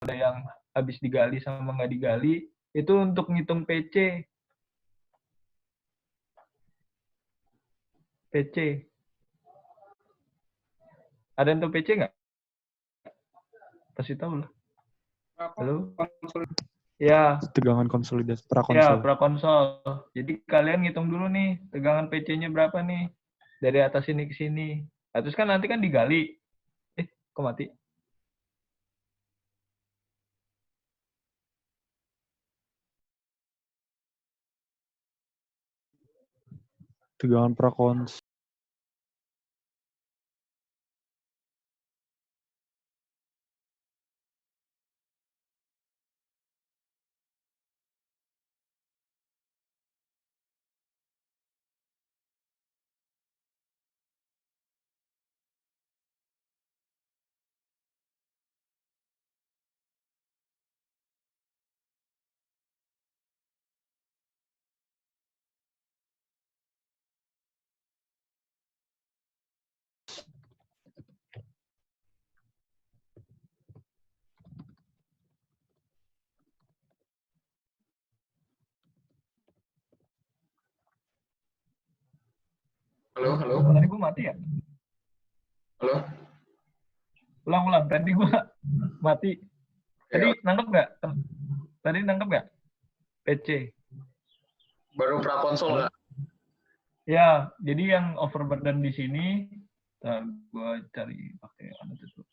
ada yang habis digali sama nggak digali, itu untuk ngitung PC. PC. Ada yang tahu PC nggak? Kasih tahu lah. Halo? Ya. Tegangan konsolidasi Ya, prakonsol. prakonsol. Jadi kalian ngitung dulu nih, tegangan PC-nya berapa nih? Dari atas sini ke sini. Nah, terus kan nanti kan digali. Kok mati? Tegangan prakonsol. Halo, halo. Tadi gue mati ya? Halo. Ulang. Tadi gue mati. Tadi Ya, nangkep nggak? Tadi nangkep nggak? PC. baru prakonsol nggak? Ya, jadi yang overburden di sini, gue cari pakai mana tuh.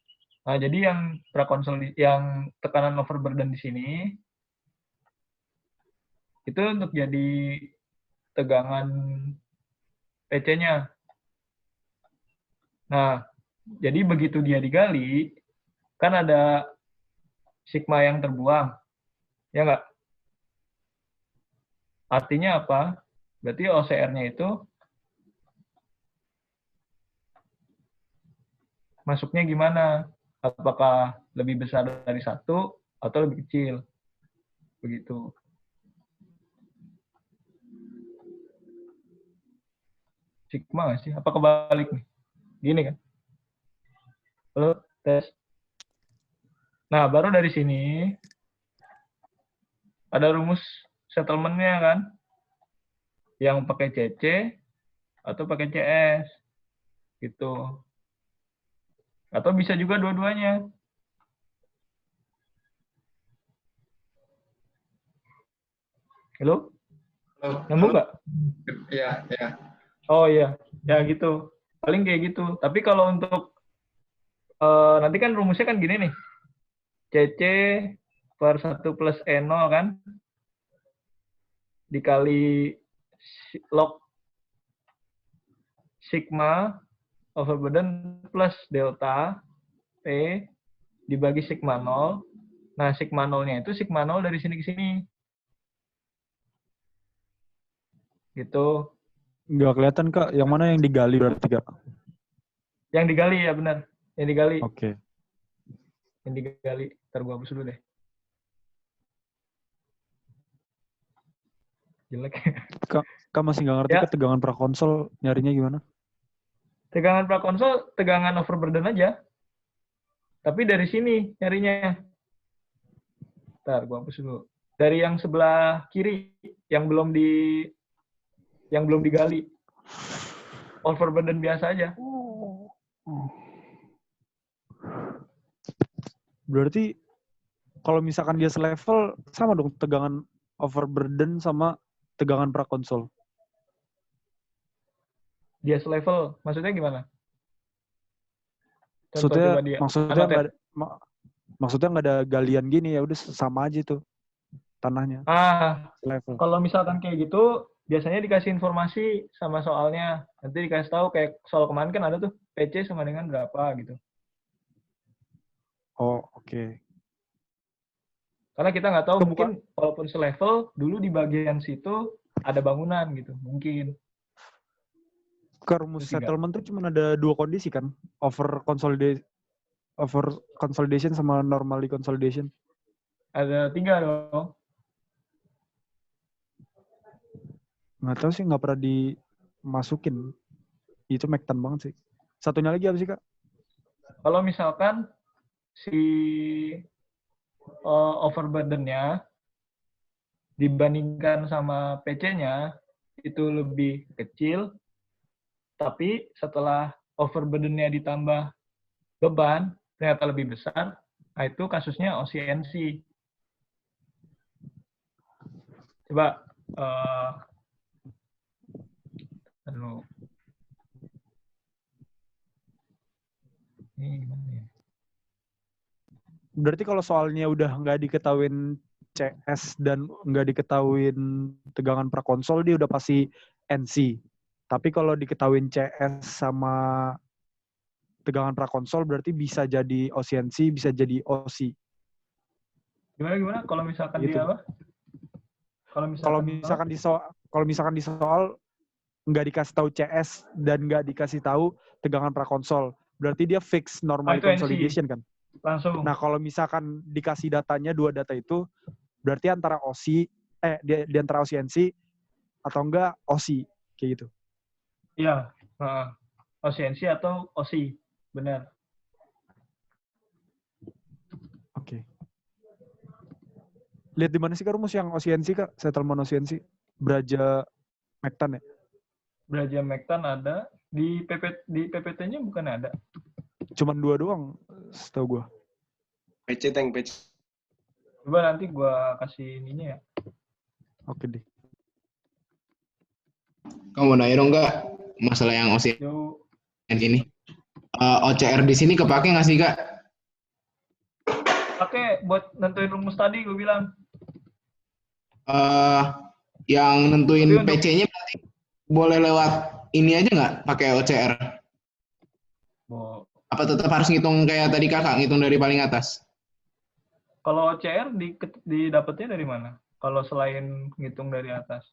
Nah, jadi yang prakonsol, yang tekanan overburden di sini, itu untuk jadi tegangan PC-nya. Nah, jadi begitu dia digali, kan ada sigma yang terbuang, ya nggak? Artinya apa? Berarti OCR-nya itu masuknya gimana? Apakah lebih besar dari 1 atau lebih kecil? Begitu. Sigma nggak sih? Apa kebalik nih? Gini kan? Halo, tes. Nah, baru dari sini ada rumus settlement-nya kan? Yang pakai CC atau pakai CS. Gitu. Atau bisa juga dua-duanya. Halo? Halo, Nyambung halo. nggak? Ya, ya. Oh iya, ya gitu. Paling kayak gitu. Tapi kalau untuk nanti kan rumusnya kan gini nih. CC per 1 plus N0 kan? Dikali log sigma overburden plus delta P dibagi sigma 0. Nah, sigma 0-nya itu sigma 0 dari sini ke sini. Gitu. Nggak kelihatan, Kak. Yang mana yang digali berarti, Kak? Yang digali ya benar. Yang digali. Oke. Yang digali. Ntar gua hapus dulu deh. Jelek. Kak masih nggak ngerti, Ya, Kak, tegangan prakonsol nyarinya gimana? tegangan prakonsol, tegangan overburden aja. Tapi dari sini nyarinya. Ntar gua hapus dulu. Dari yang sebelah kiri yang belum digali. Overburden biasa aja. Berarti kalau misalkan dia selevel sama dong tegangan overburden sama tegangan prakonsol. Dia selevel. Maksudnya gimana? Contoh Maksudnya coba dia. maksudnya Anot ya. nggak ada, maksudnya nggak ada galian gini ya udah sama aja tuh tanahnya level. Kalau misalkan kayak gitu, biasanya dikasih informasi sama soalnya. Nanti dikasih tahu kayak soal kemarin kan ada tuh PC sama dengan berapa gitu. Oh oke. Karena kita nggak tahu, Kebuka mungkin walaupun selevel, dulu di bagian situ ada bangunan gitu. Mungkin. ke rumus Terus juga settlement tuh cuma ada dua kondisi kan, over consolidation sama normally consolidation. ada 3 dong. Nggak tahu sih, nggak pernah dimasukin. Itu mektan banget sih. Satunya lagi apa sih, Kak? Kalau misalkan si overburden-nya dibandingkan sama PC-nya itu lebih kecil, tapi setelah overburden-nya ditambah beban ternyata lebih besar, nah itu kasusnya OCNC. Coba aduh. Ini gimana ya? Berarti kalau soalnya udah nggak diketahuin CS dan nggak diketahuin tegangan prakonsol, dia udah pasti NC. Tapi kalau diketahuin CS sama tegangan prakonsol, berarti bisa jadi OCNC, bisa jadi OC. Gimana? Kalau misalkan Gitu. dia apa? Kalau misalkan di soal nggak dikasih tahu CS dan nggak dikasih tahu tegangan prakonsol, berarti dia fix normally itu NC. consolidation kan? Langsung. Nah, kalau misalkan dikasih datanya, dua data itu, berarti antara OC, di antara OCNC atau enggak OC, kayak gitu. Iya, OCNC atau OC, benar. Oke. Lihat di mana sih Kak rumus yang OCNC Kak? Settlement OCNC. Braja Mektan ya? Braja Mektan ada, di PPT-nya bukan ada. Cuman 2 doang, setahu gue. PC tank PC. Coba nanti gua kasih ininya ya. Oke deh. Kamu mau nanya dong nggak masalah yang OCR Yuk, ini? OCR di sini kepake nggak sih Kak? pakai buat nentuin rumus tadi gue bilang. Yang nentuin Tapi untuk- PC-nya berarti boleh lewat ini aja nggak pakai OCR? Oh. Apa tetap harus ngitung kayak tadi Kakak, ngitung dari paling atas? Kalau OCR didapetnya dari mana? Kalau selain ngitung dari atas.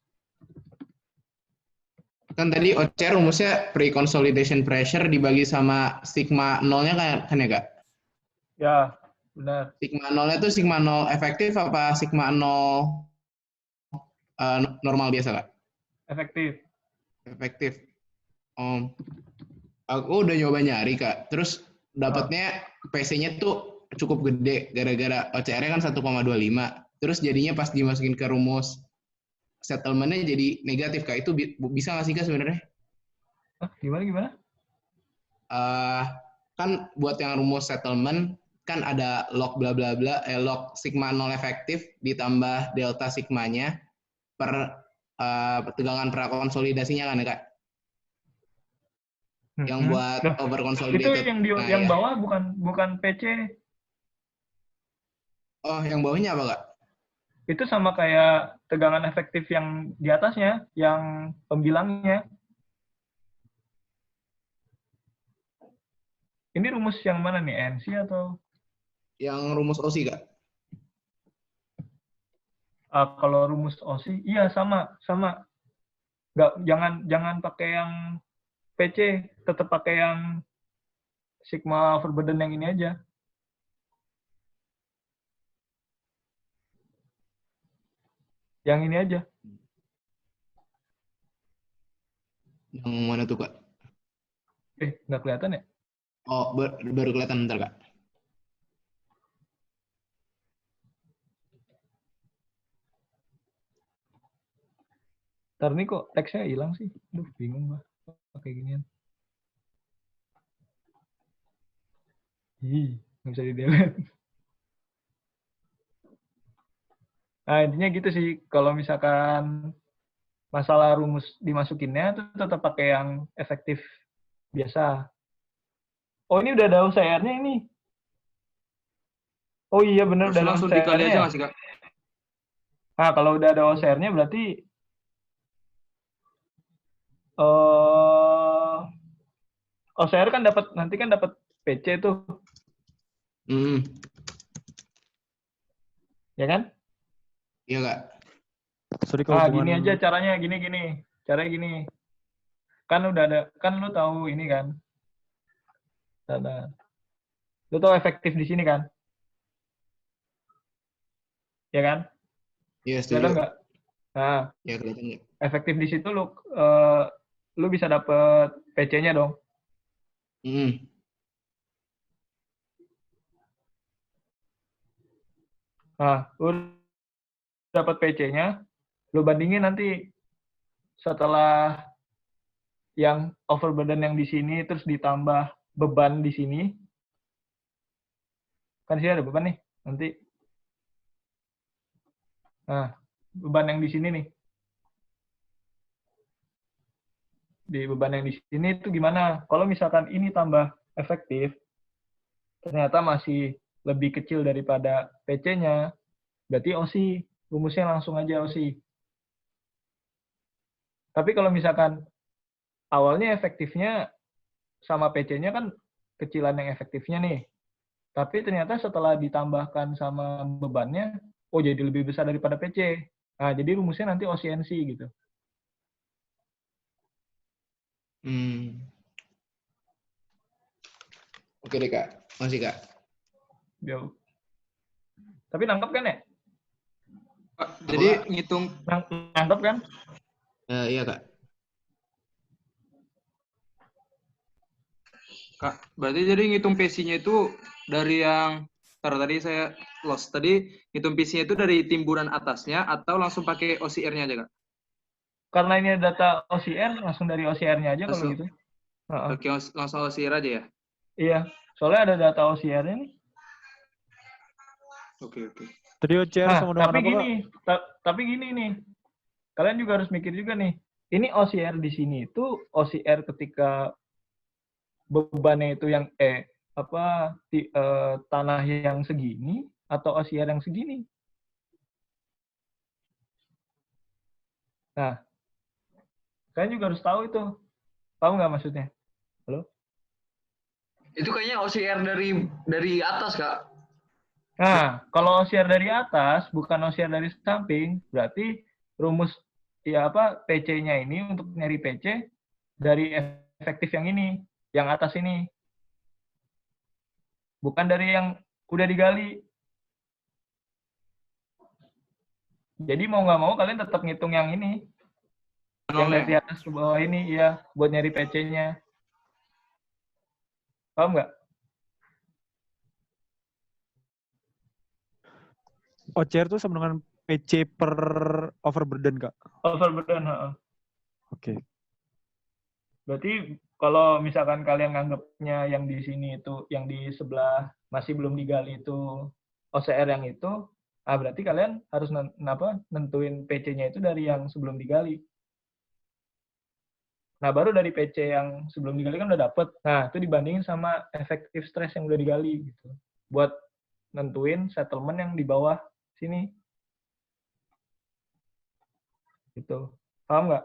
Kan tadi OCR rumusnya pre-consolidation pressure dibagi sama sigma nolnya kan ya Kak? Ya, benar. Sigma nolnya tuh sigma nol efektif apa sigma nol normal biasa Kak? Efektif. Efektif. Aku udah nyoba nyari Kak, terus dapatnya PC-nya tuh cukup gede gara-gara OCR-nya kan 1,25. Terus jadinya pas dimasukin ke rumus settlement-nya jadi negatif Kak. Itu bisa nggak sih Kak sebenarnya? Gimana? Kan buat yang rumus settlement kan ada log bla bla bla, log sigma nol efektif ditambah delta sigmanya per tegangan prakonsolidasinya kan ya Kak? Yang buat over Itu consolidated. yang bawah bukan PC. Oh, yang bawahnya apa Kak? Itu sama kayak tegangan efektif yang di atasnya, yang pembilangnya. Ini rumus yang mana nih? NC atau? Yang rumus OSI Kak? Kalau rumus OSI, iya sama. Jangan pakai yang PC, tetap pakai yang sigma overburden yang ini aja. Yang ini aja. Yang mana tuh Kak? Nggak kelihatan ya? Oh, baru kelihatan bentar Kak. Ntar nih kok teksnya hilang sih. Duh, bingung gua pakai ginian. Nggak bisa di-delete. Nah, intinya gitu sih. Kalau misalkan masalah rumus dimasukinnya tuh tetap pakai yang efektif biasa. Oh, ini udah ada OCR-nya ini. Oh iya bener udah ada Langsung dikali OCR-nya. aja nggak sih Kak? Nah, kalau udah ada OCR-nya berarti OCR kan nanti dapat PC tuh. Ya kan? Iya Kak. Sorry kalau Gini aja caranya gini. Caranya gini. Kan udah ada, kan lu tahu ini kan. Lu tahu efektif di sini kan? Ya kan? Iya, Kelihatan setuju. nggak? Nah, Ya, kelihatan nggak? efektif di situ lu bisa dapet PC-nya dong. Nah, lu dapat PC-nya, lu bandingin nanti setelah yang overburden yang di sini terus ditambah beban di sini, kan sini ada beban nih nanti. Nah, beban yang di sini nih, di beban yang di sini itu gimana? Kalau misalkan ini tambah efektif, ternyata masih lebih kecil daripada PC-nya, berarti OSI, rumusnya langsung aja OSI. Tapi kalau misalkan awalnya efektifnya sama PC-nya kan kecilan yang efektifnya nih, tapi ternyata setelah ditambahkan sama bebannya, oh jadi lebih besar daripada PC. Nah, jadi rumusnya nanti OCNC gitu. Oke deh Kak, masih Kak. Jauh. Tapi nangkep kan ya? Kak, jadi ngitung Nangkep kan? Iya Kak. Kak, berarti jadi ngitung PC-nya itu dari yang tadi saya lost. Tadi ngitung PC-nya itu dari timbunan atasnya atau langsung pakai OCR-nya aja, Kak? Karena ini data OCR, langsung dari OCR-nya aja kalau Langsung. gitu. Oke, langsung OCR aja ya? Iya, soalnya ada data OCR-nya nih. Oke. Tadi OCR Nah, sama dengan tapi apa, Kak? gini, tapi gini nih. Kalian juga harus mikir juga nih. Ini OCR di sini itu OCR ketika bebannya itu yang tanah yang segini atau OCR yang segini. Nah, kalian juga harus tahu itu. Tahu nggak maksudnya? Halo? Itu kayaknya OCR dari atas, Kak. Nah, kalau OCR dari atas, bukan OCR dari samping, berarti rumus PC-nya ini untuk nyari PC dari efektif yang ini, yang atas ini. Bukan dari yang udah digali. Jadi mau nggak mau kalian tetap ngitung yang ini. Yang dari atas ke bawah ini, ya, buat nyari PC-nya. Paham nggak? OCR itu sama dengan PC per overburden, Kak? Overburden, Oke. Berarti kalau misalkan kalian nganggapnya yang di sini itu, yang di sebelah masih belum digali itu OCR yang itu, berarti kalian harus nentuin PC-nya itu dari yang sebelum digali. Nah, baru dari PC yang sebelum digali kan udah dapet. Nah, itu dibandingin sama efektif stress yang udah digali gitu. Buat nentuin settlement yang di bawah sini. Gitu. Paham nggak?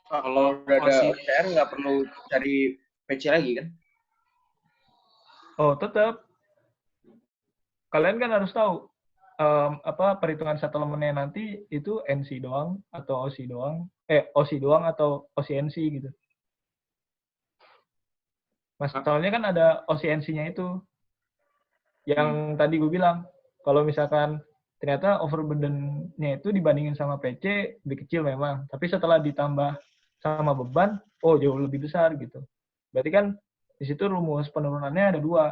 Kalau udah ada OCR nggak perlu cari PC lagi kan? Oh, tetap. Kalian kan harus tahu perhitungan settlement-nya nanti itu NC doang atau OC doang. OC doang atau OCNC gitu. Masalahnya kan ada OCNC-nya itu. Yang tadi gue bilang, kalau misalkan ternyata overburden-nya itu dibandingin sama PC lebih kecil memang, tapi setelah ditambah sama beban, oh jauh lebih besar gitu. Berarti kan di situ rumus penurunannya ada dua.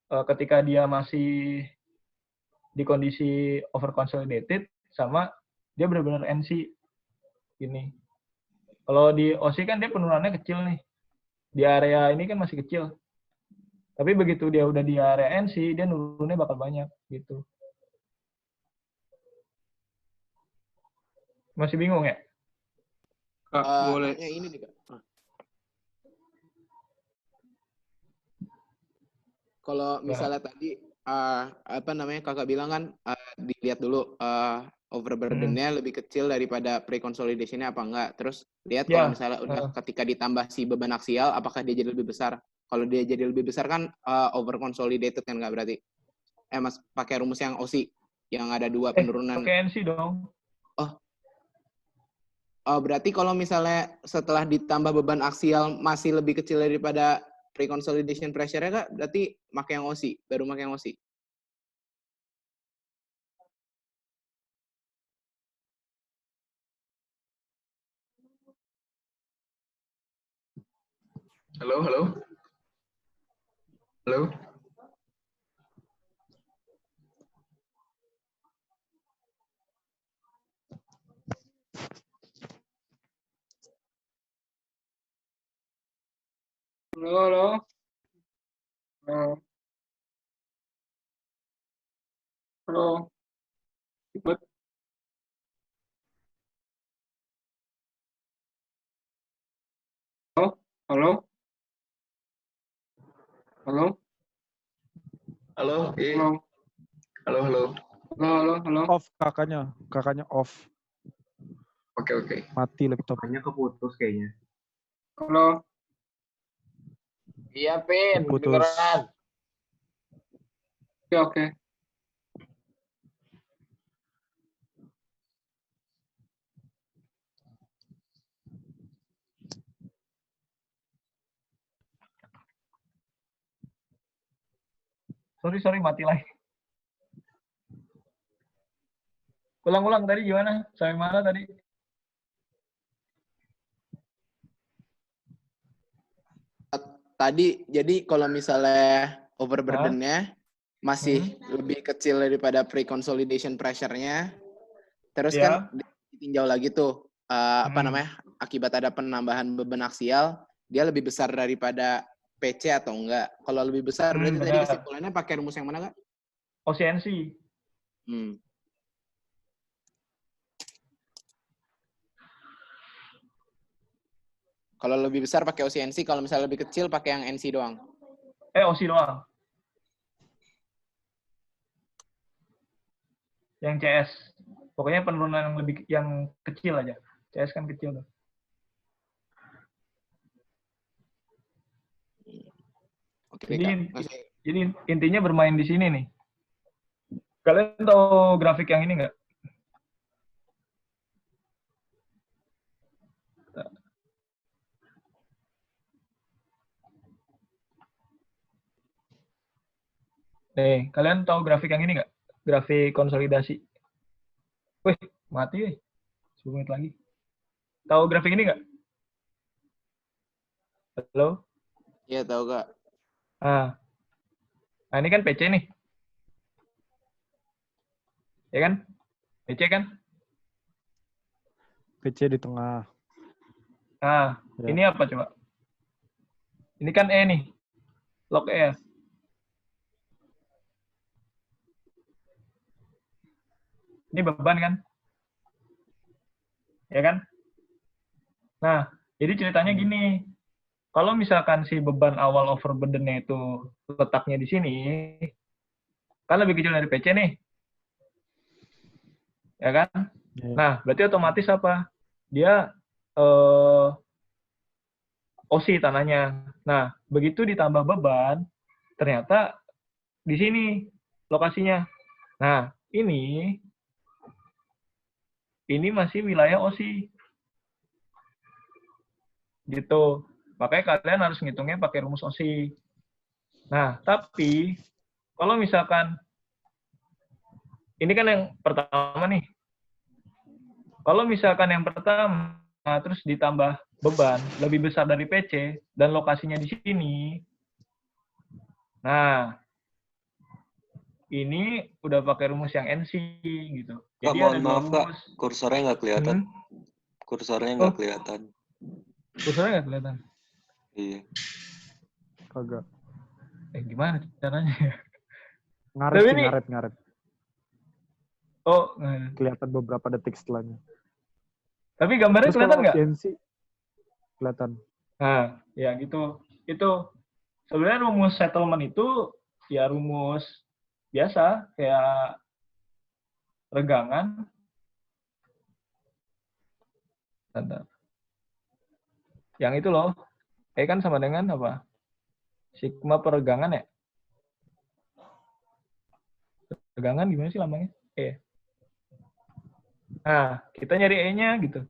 Ketika dia masih di kondisi over consolidated sama dia benar-benar NC ini. Kalau di OC kan dia penurunannya kecil nih. Di area ini kan masih kecil. Tapi begitu dia udah di area NC, dia nurunnya bakal banyak gitu. Masih bingung ya? Kak, boleh. Ini nih Kak. Kalau misalnya tadi Kakak bilang kan dilihat dulu overburden-nya lebih kecil daripada pre-consolidation-nya apa enggak. Terus lihat kalau misalnya udah ketika ditambah si beban aksial apakah dia jadi lebih besar. Kalau dia jadi lebih besar kan over consolidated kan enggak berarti. Mas pakai rumus yang OSI yang ada dua penurunan. Pakai NC dong. Oh, berarti kalau misalnya setelah ditambah beban aksial masih lebih kecil daripada pre-consolidation pressure-nya, Kak, berarti pakai yang OSI, baru pakai yang OSI. Halo? Halo, halo. Halo, halo. Ikut. Halo, halo, halo, Halo, halo, halo, halo. halo, halo, halo. Off kakaknya off. Oke. Mati laptop. Hanya keputus kayaknya. Halo. Iya, Pin. Putus. Kedengeran. Oke, oke. Sorry, mati lagi. Ulang-ulang tadi gimana? Sampai mana tadi? Tadi jadi kalau misalnya overburden-nya masih Hmm. lebih kecil daripada pre-consolidation pressure-nya. Terus Ya. kan ditinjau lagi tuh apa namanya? Akibat ada penambahan beban aksial, dia lebih besar daripada PC atau enggak. Kalau lebih besar berarti tadi Benar. kesimpulannya pakai rumus yang mana, Kak? OCNC. Hmm. Kalau lebih besar pakai OCNC, kalau misalnya lebih kecil pakai yang NC doang. OC doang. Yang CS. Pokoknya penurunan yang kecil aja. CS kan kecil tuh. Oke, Jadi, Kak. jadi intinya bermain di sini nih. Kalian tahu grafik yang ini nggak? Nih, kalian tahu grafik yang ini nggak? Grafik konsolidasi. Wih, mati wih. 10 menit lagi. Tahu grafik ini nggak? Halo? Iya, tahu, Kak. Nah, ini kan PC nih. Ya kan? PC kan? PC di tengah. Nah, Ya. ini apa coba? Ini kan E nih. Log E ya. Ini beban kan? Ya kan? Nah, jadi ceritanya gini. Kalau misalkan si beban awal overburden-nya itu letaknya di sini, kan lebih kecil dari PC nih. Ya kan? Ya. Nah, berarti otomatis apa? Dia OSI tanahnya. Nah, begitu ditambah beban, ternyata di sini lokasinya. Nah, ini masih wilayah OSI. Gitu. Makanya kalian harus ngitungnya pakai rumus OSI. Nah, tapi kalau misalkan ini kan yang pertama nih. Kalau misalkan yang pertama terus ditambah beban lebih besar dari PC dan lokasinya di sini. Nah, ini udah pakai rumus yang NC gitu. Kak, Jadi ada mohon dua maaf Kak, rumus. kursornya nggak kelihatan. Kursornya nggak kelihatan. Kursornya nggak kelihatan. Iya. Kagak. Gimana caranya ya? Ngaret Tapi sih, ini, ngaret. oh, Kelihatan beberapa detik setelahnya. tapi gambarnya Terus kelihatan kalau nggak? CNC kelihatan. Nah, ya gitu. Itu sebenarnya rumus settlement itu ya rumus biasa kayak regangan. Yang itu loh, kan sama dengan apa? Sigma peregangan ya? Regangan gimana sih lambangnya? Nah, kita nyari E-nya gitu.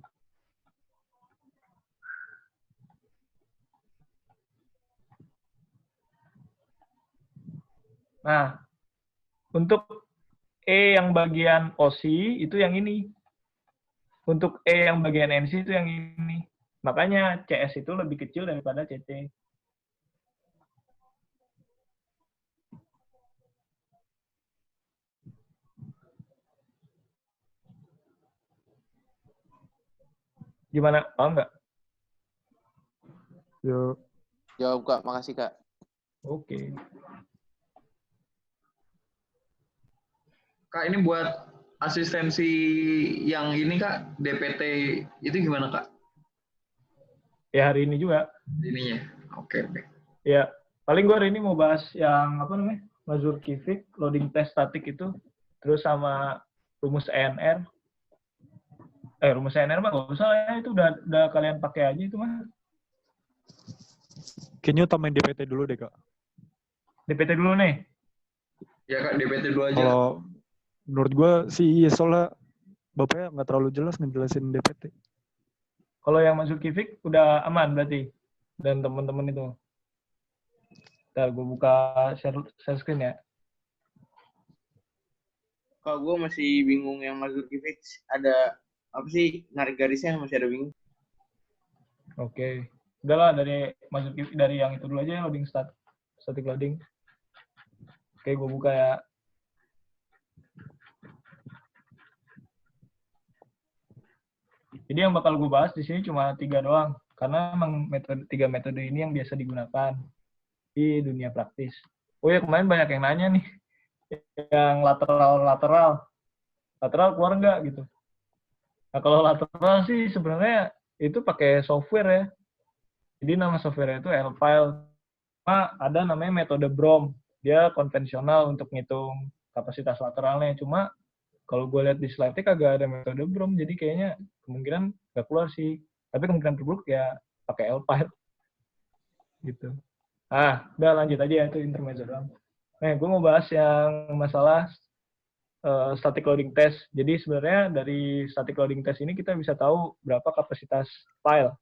Nah, untuk E yang bagian OSI itu yang ini. Untuk E yang bagian NC itu yang ini. Makanya CS itu lebih kecil daripada CC. Gimana? Paham nggak? Yuk. Jawab Kak, makasih Kak. Oke. Kak, ini buat asistensi yang ini Kak, DPT itu gimana Kak? Ya hari ini juga. Ininya. Oke. Ya, paling gue hari ini mau bahas yang apa namanya? Mazurkiewicz, loading test static itu, terus sama rumus ENR. Rumus ENR mah nggak usah ya, itu udah kalian pakai aja itu mah. Kayaknya utamain DPT dulu deh, Kak. DPT dulu nih. Ya Kak, DPT dulu aja. Kalau menurut gue sih iya, soalnya Bapaknya nggak terlalu jelas ngejelasin DPT. Kalau yang Mazurkiewicz udah aman berarti. Dan teman-teman itu. Ntar gue buka share screen ya. Kalau gue masih bingung yang Mazurkiewicz ada apa sih narik garisnya masih ada bingung. Oke. Udahlah dari Mazurkiewicz dari yang itu dulu aja loading static loading. Oke, gue buka ya. Jadi yang bakal gue bahas di sini cuma 3 doang. Karena memang 3 metode ini yang biasa digunakan di dunia praktis. Oh ya, kemarin banyak yang nanya nih. Yang lateral keluar nggak gitu. Nah, kalau lateral sih sebenarnya itu pakai software ya. Jadi nama software itu L-File. Ada namanya metode BROM. Dia konvensional untuk ngitung kapasitas lateralnya. Cuma kalau gue lihat di slide-nya kagak ada metode BROM, jadi kayaknya kemungkinan nggak keluar sih. Tapi kemungkinan terburuk ya pakai L-File. Gitu. Udah lanjut aja ya, itu intermezzo doang. Nah, gue mau bahas yang masalah static loading test. Jadi sebenarnya dari static loading test ini kita bisa tahu berapa kapasitas file.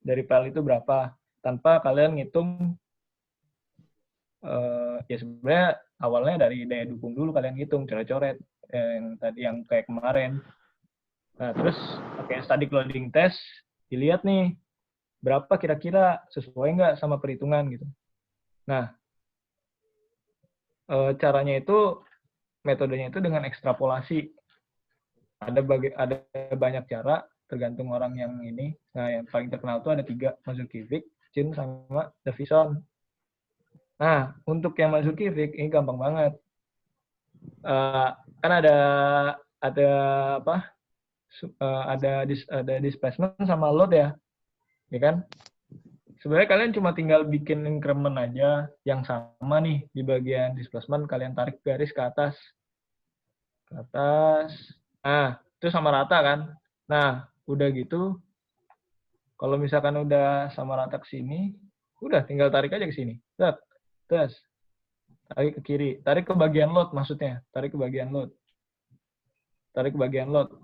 Dari file itu berapa. Tanpa kalian ngitung, ya sebenarnya awalnya dari daya dukung dulu kalian ngitung, coret-coret. Yang tadi yang kayak kemarin. Nah, terus pakai static loading test, dilihat nih, berapa kira-kira sesuai nggak sama perhitungan gitu. Nah, caranya itu, metodenya itu dengan ekstrapolasi. Ada banyak cara, tergantung orang yang ini. Nah, yang paling terkenal itu ada 3, Mazurkiewicz, Chin, sama Davison. Nah, untuk yang Mazurkiewicz ini gampang banget. Kan ada apa? Ada displacement sama load ya, ya kan? Sebenarnya kalian cuma tinggal bikin increment aja yang sama nih di bagian displacement, kalian tarik garis ke atas. Nah, itu sama rata kan? Nah, udah gitu, kalau misalkan udah sama rata ke sini, udah tinggal tarik aja ke sini. Terus, tarik ke kiri. Tarik ke bagian load maksudnya. Tarik ke bagian load.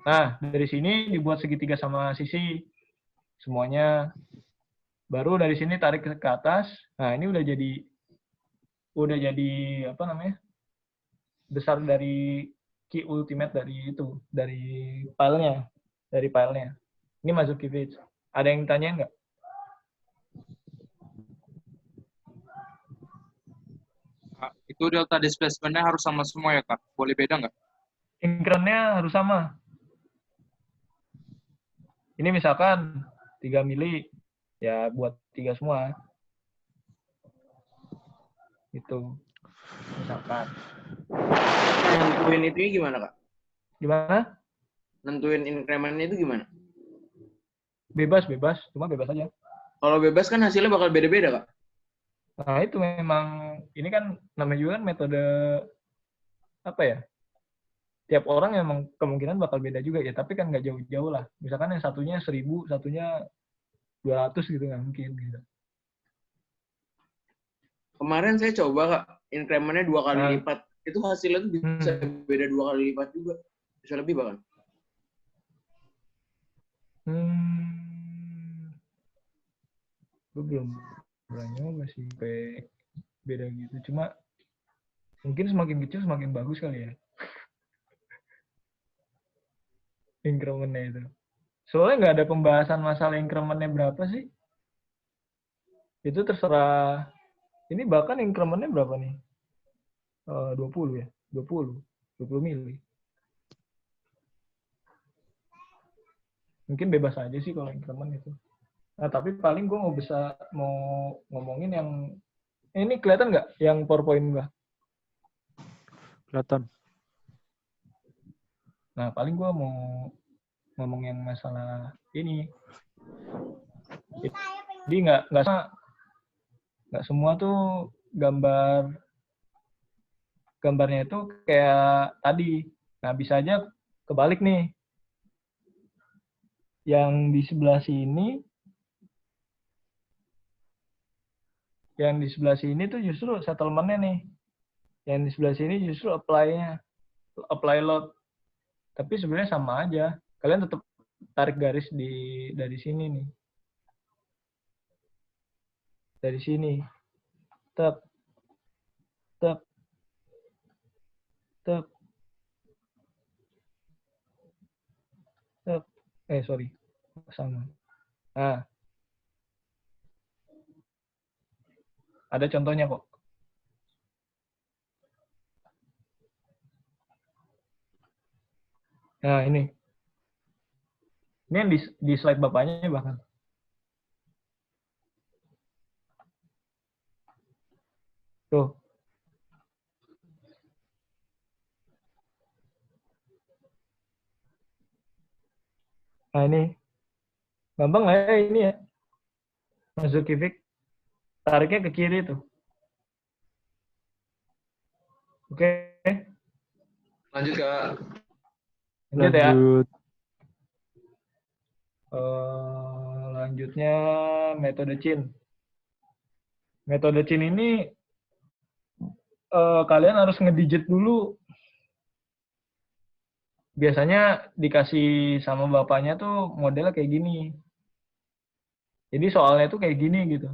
Nah, dari sini dibuat segitiga sama sisi. Semuanya. Baru dari sini tarik ke atas. Nah, ini udah jadi apa namanya? Besar dari key ultimate dari filenya. Ini Mazurkiewicz. Ada yang tanya nggak? Kak, itu delta displacement-nya harus sama semua ya, Kak? Boleh beda nggak? Increment-nya harus sama. Ini misalkan 3 mili, ya buat 3 semua. Gitu. Misalkan. Nentuin itu gimana, Kak? Gimana? Nentuin increment-nya itu gimana? Bebas. Cuma bebas aja. Kalau bebas kan hasilnya bakal beda-beda, Kak. Nah, itu memang, ini kan namanya juga kan metode, apa ya, tiap orang memang kemungkinan bakal beda juga ya, tapi kan nggak jauh-jauh lah. Misalkan yang satunya 1000, satunya 200 gitu, nggak mungkin gitu. Kemarin saya coba, Kak, increment-nya 2 kali lipat. Itu hasilnya tuh bisa beda 2 kali lipat juga. Bisa lebih bahkan. Gue belum pernah nyoba sih sampai beda gitu. Cuma mungkin semakin kecil semakin bagus kali ya. Increment-nya itu. Soalnya nggak ada pembahasan masalah increment-nya berapa sih. Itu terserah. Ini bahkan increment-nya berapa nih? 20 ya? 20 mili. Mungkin bebas aja sih kalau increment itu. Nah, tapi paling gue mau ngomongin yang ini kelihatan nggak yang PowerPoint gue? Kelihatan. Nah, paling gue mau ngomong yang masalah ini. Jadi nggak semua tuh gambarnya itu kayak tadi. Nah, bisa aja kebalik nih. Yang di sebelah sini tuh justru settlement-nya nih. Yang di sebelah sini justru apply load. Tapi sebenarnya sama aja. Kalian tetap tarik garis dari sini nih. Dari sini. Tep. Tep. Tep. Tep. Sorry. Sama. Nah. Ada contohnya kok. Nah, ini. Ini yang di slide bapaknya bahkan. Tuh. Nah, ini. Gampang lah ya ini ya. Masuk Kivik. Tariknya ke kiri tuh. Oke. Lanjut, Kak. Lanjut ya. Lanjut. Lanjutnya metode Chin. Metode Chin ini kalian harus ngedigit dulu. Biasanya dikasih sama bapaknya tuh modelnya kayak gini. Jadi soalnya tuh kayak gini gitu.